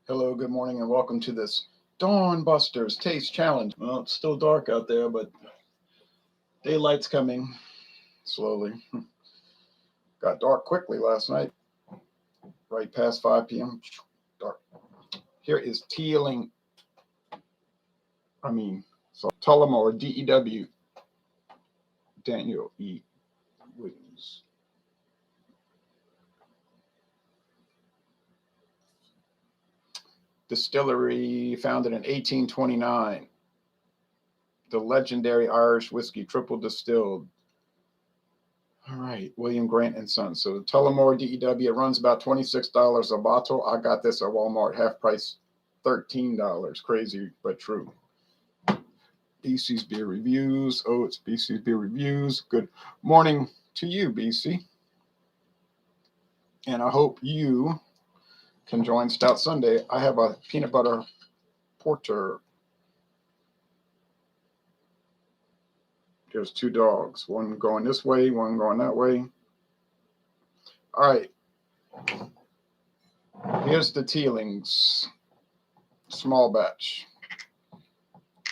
Hello, good morning, and welcome to this Dawn Busters Taste Challenge. Well, it's still dark out there, but daylight's coming slowly. Got dark quickly last night, right past 5 p.m. Dark. Here is Tullamore D.E.W. Daniel E. Williams. Distillery, founded in 1829. The legendary Irish whiskey, triple distilled. All right, William Grant and Sons. So Tullamore D.E.W. It runs about $26 a bottle. I got this at Walmart, half price, $13. Crazy but true. BC's Beer Reviews. Oh, it's BC's Beer Reviews. Good morning to you, BC. And I hope you can join Stout Sunday. I have a peanut butter porter. There's two dogs, one going this way, one going that way. All right. Here's the Teeling's Small Batch.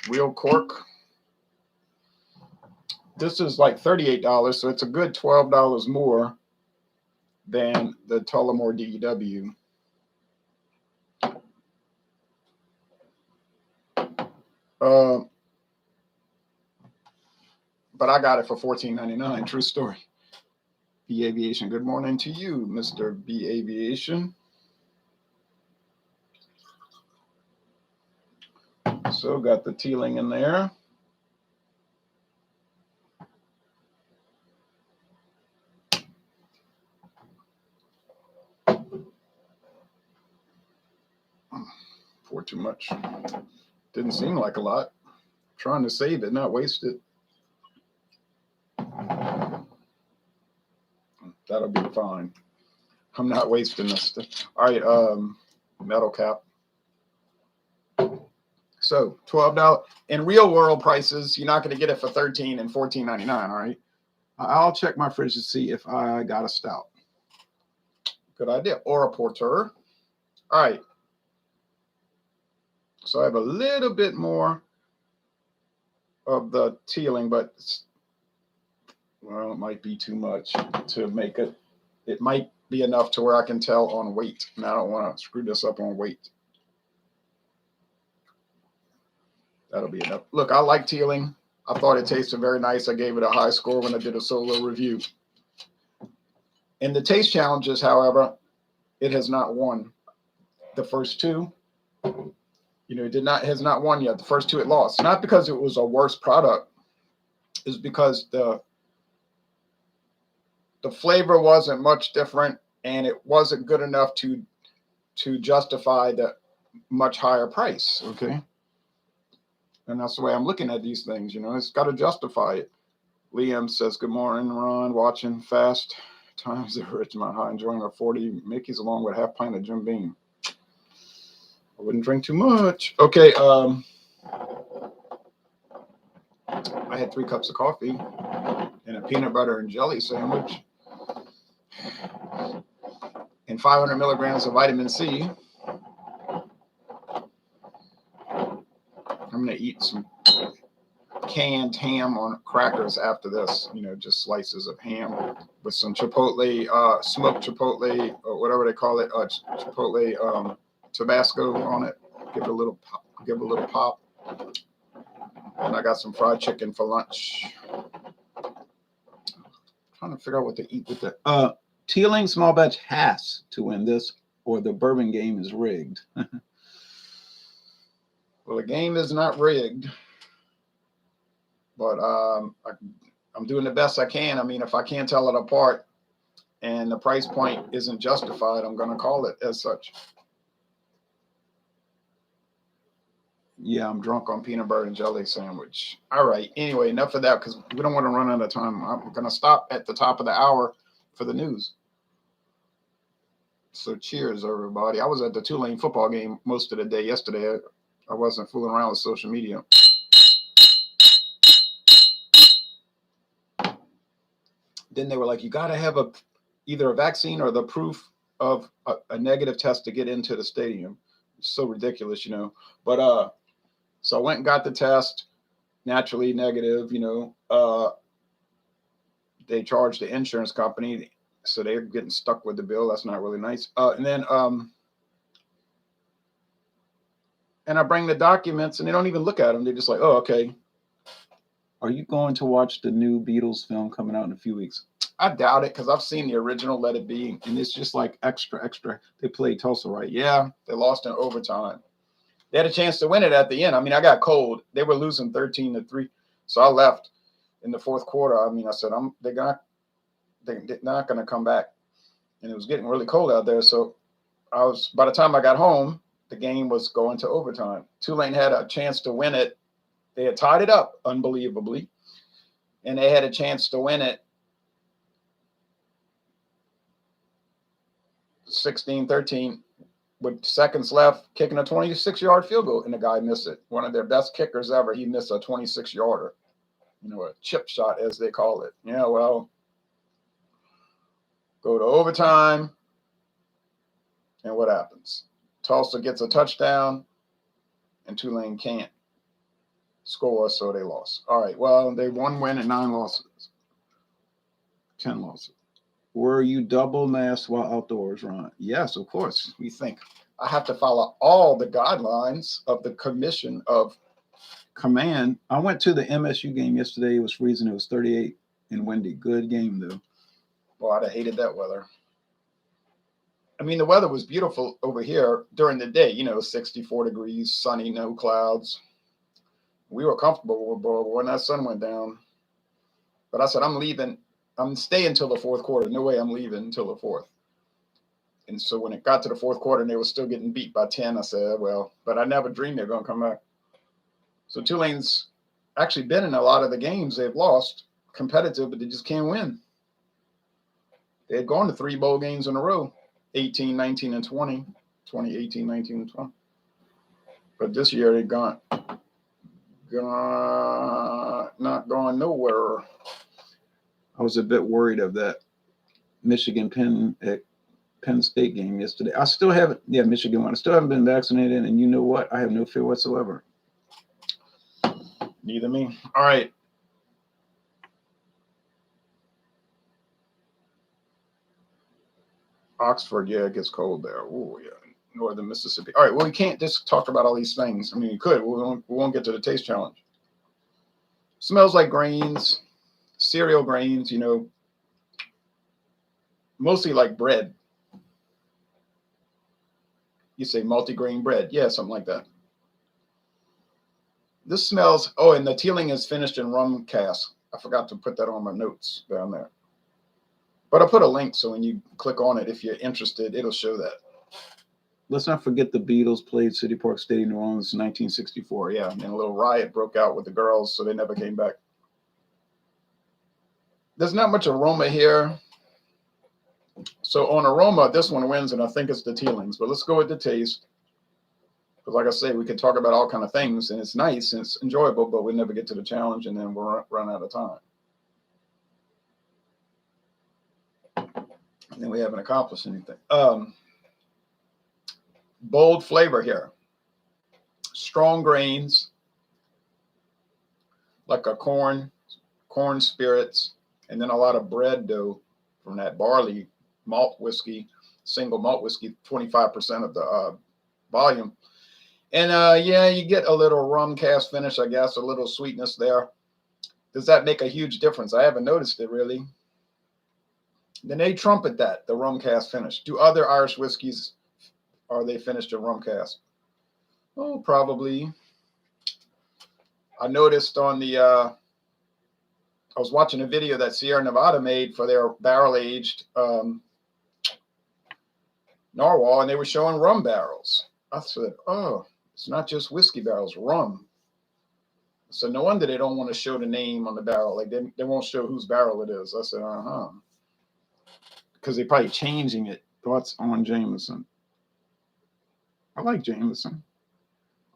Real cork. This is like $38, so it's a good $12 more than the Tullamore D.E.W. But I got it for $14.99. True story. B Aviation. Good morning to you, Mr. B Aviation. So got the Teeling in there. Pour too much. Didn't seem like a lot. Trying to save it, not waste it. That'll be fine. I'm not wasting this stuff. All right, metal cap. So $12. In real world prices, you're not going to get it for $13 and $14.99. All right. I'll check my fridge to see if I got a stout. Good idea. Or a porter. All right. So I have a little bit more of the Teeling, but well, it might be too much to make it. It might be enough to where I can tell on weight. And I don't want to screw this up on weight. That'll be enough. Look, I like Teeling. I thought it tasted very nice. I gave it a high score when I did a solo review. In the taste challenges, however, it has not won. The first two, it has not won yet. The first two it lost. Not because it was a worse product. It's because the flavor wasn't much different, and it wasn't good enough to justify the much higher price. Okay. And that's the way I'm looking at these things. It's got to justify it. Liam says, good morning, Ron. Watching Fast Times at Richmond High, enjoying a 40 Mickey's along with a half pint of Jim Beam. I wouldn't drink too much. Okay. I had 3 cups of coffee and a peanut butter and jelly sandwich and 500 milligrams of vitamin C. I'm going to eat some canned ham on crackers after this, just slices of ham with some chipotle, smoked chipotle, or whatever they call it, chipotle Tabasco on it. Give it a little pop. And I got some fried chicken for lunch. Trying to figure out what to eat with that. Teeling Small Batch has to win this, or the bourbon game is rigged. Well, the game is not rigged, but I'm doing the best I can. I mean, if I can't tell it apart and the price point isn't justified, I'm going to call it as such. Yeah, I'm drunk on peanut butter and jelly sandwich. All right. Anyway, enough of that because we don't want to run out of time. I'm going to stop at the top of the hour for the news. So cheers, everybody. I was at the Tulane football game most of the day yesterday. I wasn't fooling around with social media. Then they were like, you got to have either a vaccine or the proof of a negative test to get into the stadium. so ridiculous, you know. But so I went and got the test, naturally negative, you know. They charged the insurance company, so they're getting stuck with the bill. That's not really nice. And then and I bring the documents, and they don't even look at them. They're just like, "Oh, okay. Are you going to watch the new Beatles film coming out in a few weeks?" I doubt it, because I've seen the original Let It Be, and it's just like extra. They played Tulsa right. Yeah, they lost in overtime. They had a chance to win it at the end. I mean, I got cold. They were losing 13-3, so I left in the fourth quarter. I mean, I said, they're not gonna come back, and it was getting really cold out there. So by the time I got home, the game was going to overtime. Tulane had a chance to win it. They had tied it up, unbelievably, and they had a chance to win it 16-13 with seconds left, kicking a 26-yard field goal, and the guy missed it. One of their best kickers ever, he missed a 26-yarder, you know, a chip shot, as they call it. Yeah, well, go to overtime, and what happens? Tulsa gets a touchdown, and Tulane can't score, so they lost. All right, well, they 1 win and 9 losses. 10 losses. Were you double masked while outdoors, Ron? Yes, of course. We think I have to follow all the guidelines of the Commission of Command. I went to the MSU game yesterday. It was freezing. It was 38 and windy. Good game, though. Well, I'd have hated that weather. I mean, the weather was beautiful over here during the day, you know, 64 degrees, sunny, no clouds. We were comfortable when that sun went down. But I said, I'm leaving. I'm staying until the fourth quarter. No way I'm leaving until the fourth. And so when it got to the fourth quarter and they were still getting beat by 10, I said, well, but I never dreamed they're going to come back. So Tulane's actually been in a lot of the games they've lost, competitive, but they just can't win. They had gone to 3 bowl games in a row, 18, 19, and 20, 18, 19, and 20. But this year they've not going nowhere. I was a bit worried of that Michigan Penn State game yesterday. I still haven't, Michigan won. I still haven't been vaccinated, and you know what? I have no fear whatsoever. Neither me. All right. Oxford, yeah, it gets cold there. Oh, yeah. Northern Mississippi. All right. Well, we can't just talk about all these things. I mean, you could. We won't get to the taste challenge. Smells like grains, cereal grains, you know, mostly like bread. You say multi-grain bread. Yeah, something like that. This smells, oh, and the Teeling is finished in rum cask. I forgot to put that on my notes down there. But I'll put a link so when you click on it, if you're interested, it'll show that. Let's not forget the Beatles played City Park Stadium, New Orleans in 1964. Yeah, and a little riot broke out with the girls, so they never came back. There's not much aroma here. So on aroma, this one wins, and I think it's the Teelings. But let's go with the taste. Because like I say, we can talk about all kind of things, and it's nice, and it's enjoyable, but we'll never get to the challenge, and then we'll run out of time. And then we haven't accomplished anything. Bold flavor here. Strong grains, like a corn spirits, and then a lot of bread dough from that barley malt whiskey, single malt whiskey, 25% of the volume. And yeah, you get a little rum cast finish, I guess, a little sweetness there. Does that make a huge difference? I haven't noticed it really. Then they trumpet that, the rum cast finish. Do other Irish whiskeys, are they finished in rum cast? Oh, probably. I noticed on the, I was watching a video that Sierra Nevada made for their barrel-aged narwhal, and they were showing rum barrels. I said, oh, it's not just whiskey barrels, rum. So no wonder they don't want to show the name on the barrel. Like they won't show whose barrel it is. I said, uh-huh. Because they're probably changing it. Thoughts on Jameson? I like Jameson.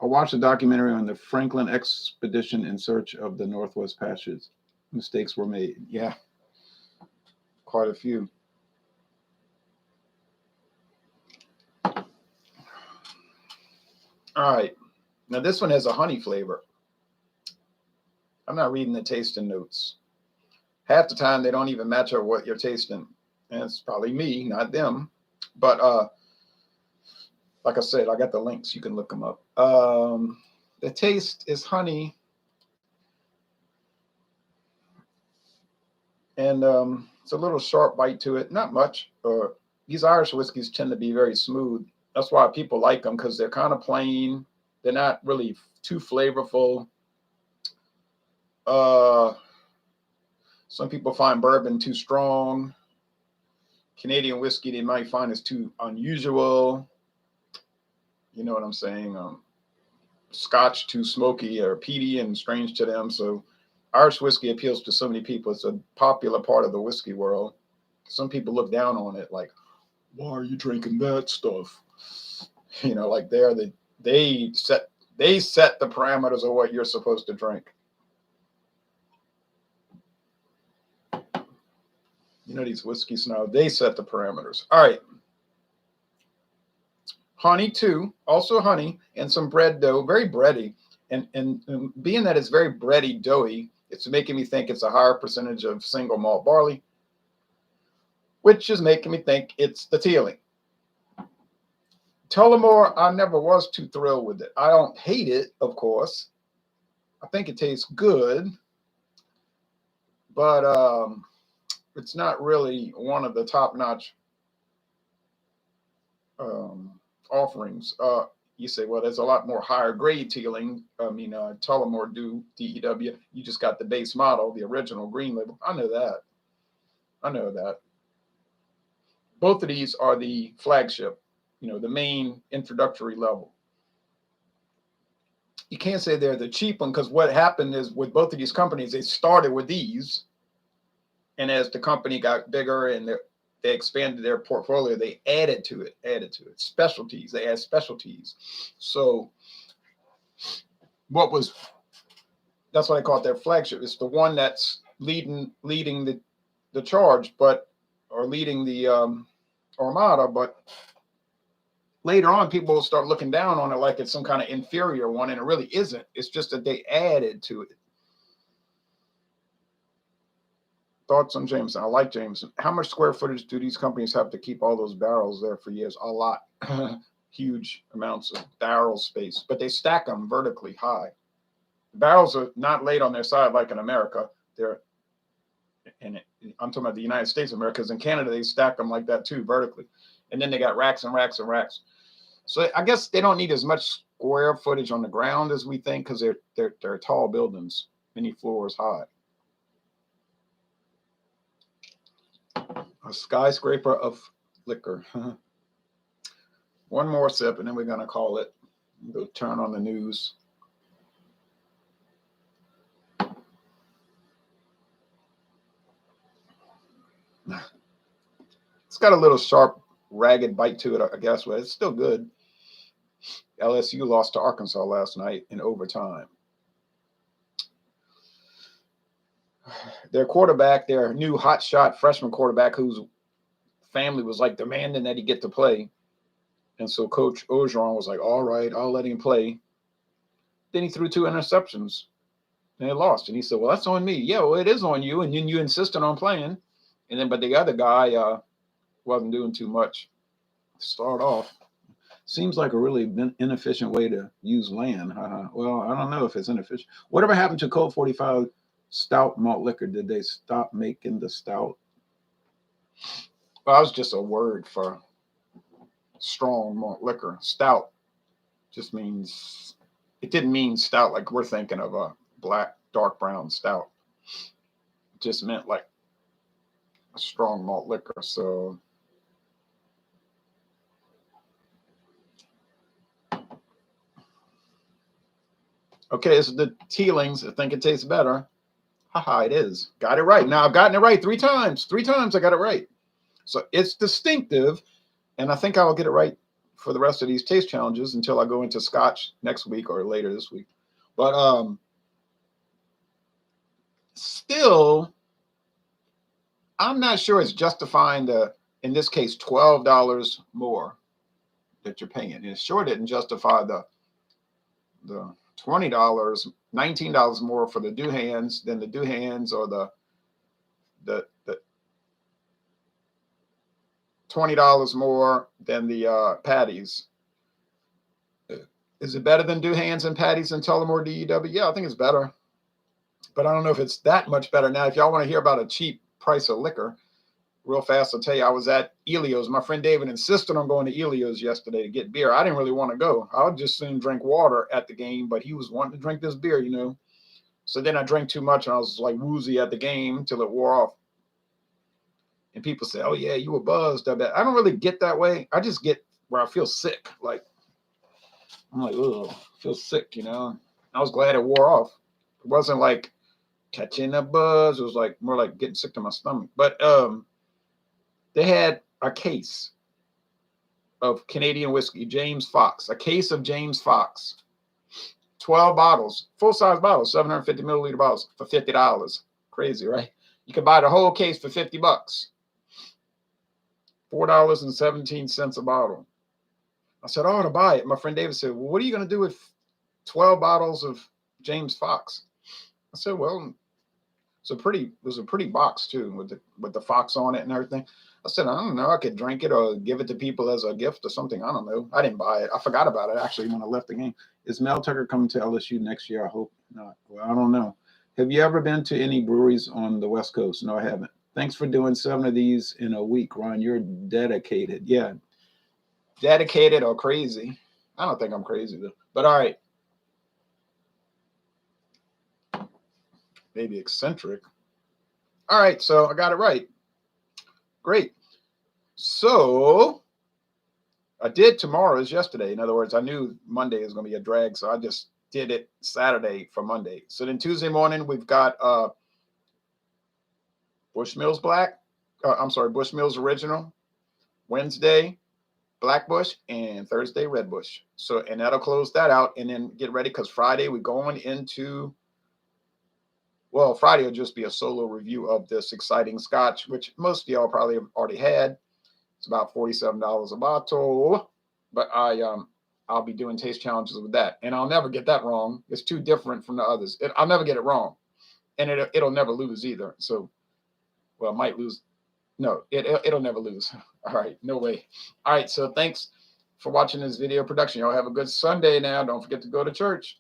I watched a documentary on the Franklin expedition in search of the Northwest Passage. Mistakes were made. Yeah, quite a few. All right. Now this one has a honey flavor. I'm not reading the tasting notes. Half the time they don't even match up what you're tasting. And it's probably me, not them. But like I said, I got the links. You can look them up. The taste is honey. And it's a little sharp bite to it. Not much. These Irish whiskeys tend to be very smooth. That's why people like them, because they're kind of plain. They're not really too flavorful. Some people find bourbon too strong. Canadian whiskey they might find is too unusual. You know what I'm saying? Scotch too smoky or peaty and strange to them. So Irish whiskey appeals to so many people. It's a popular part of the whiskey world. Some people look down on it like, why are you drinking that stuff? You know, like they set the parameters of what you're supposed to drink. You know, these whiskey snobs, they set the parameters. All right. Honey too, also honey, and some bread dough, very bready. And being that it's very bready, doughy, it's making me think it's a higher percentage of single malt barley, which is making me think it's the Teeling. Tullamore, I never was too thrilled with it. I don't hate it, of course. I think it tastes good, but it's not really one of the top-notch offerings. You say, well, there's a lot more higher grade Teeling. I mean, Tullamore D.E.W. You just got the base model, the original green label. I know that. I know that. Both of these are the flagship, you know, the main introductory level. You can't say they're the cheap one, because what happened is with both of these companies, they started with these. And as the company got bigger and they expanded their portfolio, they added to it. Specialties, they add specialties. So that's why I call it their flagship. It's the one that's leading the charge, or leading the armada, but later on people will start looking down on it like it's some kind of inferior one, and it really isn't. It's just that they added to it. Thoughts on Jameson? I like Jameson. How much square footage do these companies have to keep all those barrels there for years? A lot. Huge amounts of barrel space, but they stack them vertically high. The barrels are not laid on their side like in America. I'm talking about the United States of America, because in Canada they stack them like that too, vertically. And then they got racks and racks and racks. So I guess they don't need as much square footage on the ground as we think, because they're tall buildings, many floors high. A skyscraper of liquor. One more sip, and then we're going to call it. Go turn on the news. It's got a little sharp, ragged bite to it, I guess, but it's still good. LSU lost to Arkansas last night in overtime. Their quarterback, their new hotshot freshman quarterback, whose family was like demanding that he get to play. And so Coach Orgeron was like, all right, I'll let him play. Then he threw 2 interceptions and they lost. And he said, well, that's on me. Yeah, well, it is on you. And then you insisted on playing. And then, but the other guy wasn't doing too much to start off. Seems like a really inefficient way to use land. Well, I don't know if it's inefficient. Whatever happened to Colt 45 stout malt liquor? Did they stop making the stout? Well, that was just a word for strong malt liquor. Stout just means, it didn't mean stout like we're thinking of a black, dark brown stout. It just meant like a strong malt liquor. So okay, it's the Teelings. I think it tastes better. Haha, it is. Got it right. Now I've gotten it right 3 times. 3 times I got it right. So it's distinctive, and I think I'll get it right for the rest of these taste challenges until I go into Scotch next week or later this week. But still, I'm not sure it's justifying the, in this case, $12 more that you're paying. And it sure didn't justify the the $20, $19 more for the Duhans than the Duhans, or the $20 more than the patties. Is it better than Duhans and patties and Tullamore D.E.W? Yeah, I think it's better. But I don't know if it's that much better. Now, if y'all want to hear about a cheap price of liquor, real fast, I'll tell you, I was at Elio's. My friend David insisted on going to Elio's yesterday to get beer. I didn't really want to go. I would just soon drink water at the game, but he was wanting to drink this beer, you know. So then I drank too much, and I was like woozy at the game till it wore off. And people say, oh, yeah, you were buzzed. I don't really get that way. I just get where I feel sick. Like, I'm like, ugh, I feel sick, you know. I was glad it wore off. It wasn't like catching a buzz. It was like more like getting sick to my stomach. But they had a case of Canadian whiskey, James Fox, a case of James Fox, 12 bottles, full-size bottles, 750 milliliter bottles for $50. Crazy, right? You could buy the whole case for $50. $4.17 a bottle. I said, I ought to buy it. My friend David said, well, what are you going to do with 12 bottles of James Fox? I said, well, it was a pretty box too, with the fox on it and everything. I said, I don't know, I could drink it or give it to people as a gift or something. I don't know. I didn't buy it. I forgot about it actually when I left the game. Is Mel Tucker coming to LSU next year? I hope not. Well, I don't know. Have you ever been to any breweries on the West Coast? No, I haven't. Thanks for doing 7 of these in a week, Ron. You're dedicated. Yeah. Dedicated or crazy. I don't think I'm crazy though. But all right. Maybe eccentric. All right, so I got it right. Great. So I did tomorrow's yesterday. In other words, I knew Monday is going to be a drag, so I just did it Saturday for Monday. So then Tuesday morning, we've got Bushmills Black. Bushmills Original. Wednesday, Black Bush, and Thursday, Red Bush. So, and that'll close that out, and then get ready because Friday we're going into, well, Friday will just be a solo review of this exciting scotch, which most of y'all probably have already had. It's about $47 a bottle, but I'll be doing taste challenges with that, and I'll never get that wrong. It's too different from the others. I'll never get it wrong, and it'll never lose either. So, well, it might lose. No, it'll never lose. All right, no way. All right, so thanks for watching this video production. Y'all have a good Sunday now. Don't forget to go to church.